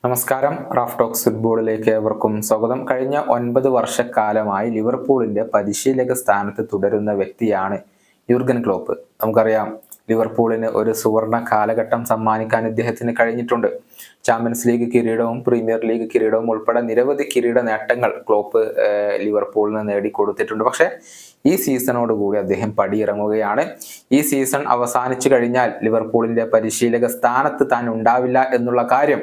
നമസ്കാരം. Raf talks ഫുട്ബോളിലേക്ക് ഏവർക്കും സ്വാഗതം. കഴിഞ്ഞ 9 വർഷക്കാലമായി ലിവർപൂളിന്റെ പരിശീലക സ്ഥാനത്ത് തുടരുന്ന വ്യക്തിയാണ് യൂർഗൻ ക്ലോപ്പ്. നമുക്കറിയാം, ലിവർപൂളിന് ഒരു സുവർണ കാലഘട്ടം സമ്മാനിക്കാൻ ഇദ്ദേഹത്തിന് കഴിഞ്ഞിട്ടുണ്ട്. ചാമ്പ്യൻസ് ലീഗ് കിരീടവും പ്രീമിയർ ലീഗ് കിരീടവും ഉൾപ്പെടെ നിരവധി കിരീട നേട്ടങ്ങൾ ക്ലോപ്പ് ലിവർപൂളിന് നേടിക്കൊടുത്തിട്ടുണ്ട്. പക്ഷേ ഈ സീസണോടുകൂടി അദ്ദേഹം പടിയിറങ്ങുകയാണ്. ഈ സീസൺ അവസാനിച്ചു കഴിഞ്ഞാൽ ലിവർപൂളിന്റെ പരിശീലക സ്ഥാനത്ത് താൻ ഉണ്ടാവില്ല എന്നുള്ള കാര്യം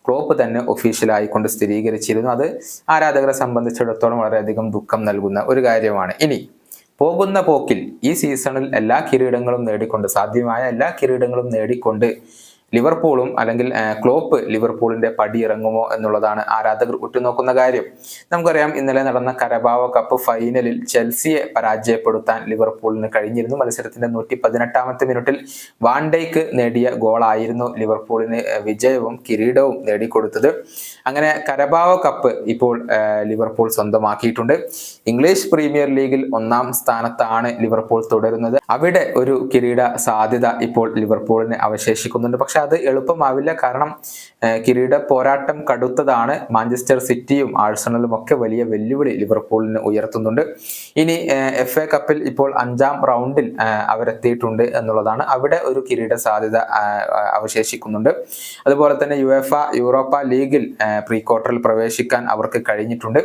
ക്ലോപ്പ് തന്നെ ഒഫീഷ്യലായിക്കൊണ്ട് സ്ഥിരീകരിച്ചിരുന്നു. അത് ആരാധകരെ സംബന്ധിച്ചിടത്തോളം വളരെയധികം ദുഃഖം നൽകുന്ന ഒരു കാര്യമാണ്. ഇനി പോകുന്ന പോക്കിൽ ഈ സീസണിൽ എല്ലാ കിരീടങ്ങളും നേടിക്കൊണ്ട്, സാധ്യമായ എല്ലാ കിരീടങ്ങളും നേടിക്കൊണ്ട് ലിവർപൂളും അല്ലെങ്കിൽ ക്ലോപ്പ് ലിവർപൂളിന്റെ പടിയിറങ്ങുമോ എന്നുള്ളതാണ് ആരാധകർ ഉറ്റുനോക്കുന്ന കാര്യം. നമുക്കറിയാം, ഇന്നലെ നടന്ന കരബാവോ കപ്പ് ഫൈനലിൽ ചെൽസിയെ പരാജയപ്പെടുത്താൻ ലിവർപൂളിന് കഴിഞ്ഞിരുന്നു. മത്സരത്തിന്റെ 118ാമത്തെ മിനിറ്റിൽ വാൻഡൈക്ക് നേടിയ ഗോളായിരുന്നു ലിവർപൂളിന് വിജയവും കിരീടവും നേടിക്കൊടുത്തത്. അങ്ങനെ കരബാവോ കപ്പ് ഇപ്പോൾ ലിവർപൂൾ സ്വന്തമാക്കിയിട്ടുണ്ട്. ഇംഗ്ലീഷ് പ്രീമിയർ ലീഗിൽ 1ാം സ്ഥാനത്താണ് ലിവർപൂൾ തുടരുന്നത്. അവിടെ ഒരു കിരീട സാധ്യത ഇപ്പോൾ ലിവർപൂളിന് അവശേഷിക്കുന്നുണ്ട്. പക്ഷെ അത് എളുപ്പമാവില്ല. കാരണം കിരീട പോരാട്ടം കടുത്തതാണ്. മാഞ്ചസ്റ്റർ സിറ്റിയും ആഴ്സണലും ഒക്കെ വലിയ വെല്ലുവിളി ലിവർപൂളിന് ഉയർത്തുന്നുണ്ട്. ഇനി FA കപ്പിൽ ഇപ്പോൾ 5ാം റൗണ്ടിൽ അവരെത്തിയിട്ടുണ്ട് എന്നുള്ളതാണ്. അവിടെ ഒരു കിരീട സാധ്യത അവശേഷിക്കുന്നുണ്ട്. അതുപോലെ തന്നെ യൂറോപ്പ ലീഗിൽ പ്രീ ക്വാർട്ടറിൽ പ്രവേശിക്കാൻ അവർക്ക് കഴിഞ്ഞിട്ടുണ്ട്.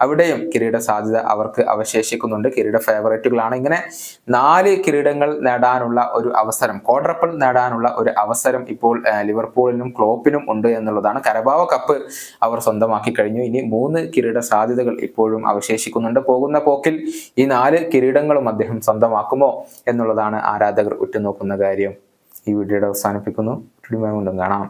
അവിടെയും കിരീട സാധ്യത അവർക്ക് അവശേഷിക്കുന്നുണ്ട്. കിരീട ഫേവറേറ്റുകളാണ്. ഇങ്ങനെ 4 കിരീടങ്ങൾ നേടാനുള്ള ഒരു അവസരം, ക്വാഡ്രപ്പിൾ നേടാനുള്ള ഒരു അവസരം ഇപ്പോൾ ലിവർപൂളിനും ക്ലോപ്പിനും ഉണ്ട് എന്നുള്ളതാണ്. കരബാവോ കപ്പ് അവർ സ്വന്തമാക്കി കഴിഞ്ഞു. ഇനി 3 കിരീട സാധ്യതകൾ ഇപ്പോഴും അവശേഷിക്കുന്നുണ്ട്. പോകുന്ന പോക്കിൽ ഈ 4 കിരീടങ്ങളും അദ്ദേഹം സ്വന്തമാക്കുമോ എന്നുള്ളതാണ് ആരാധകർ ഉറ്റുനോക്കുന്ന കാര്യം. ഈ വീഡിയോയുടെ അവസാനിപ്പിക്കുന്നു. വീണ്ടും കാണാം.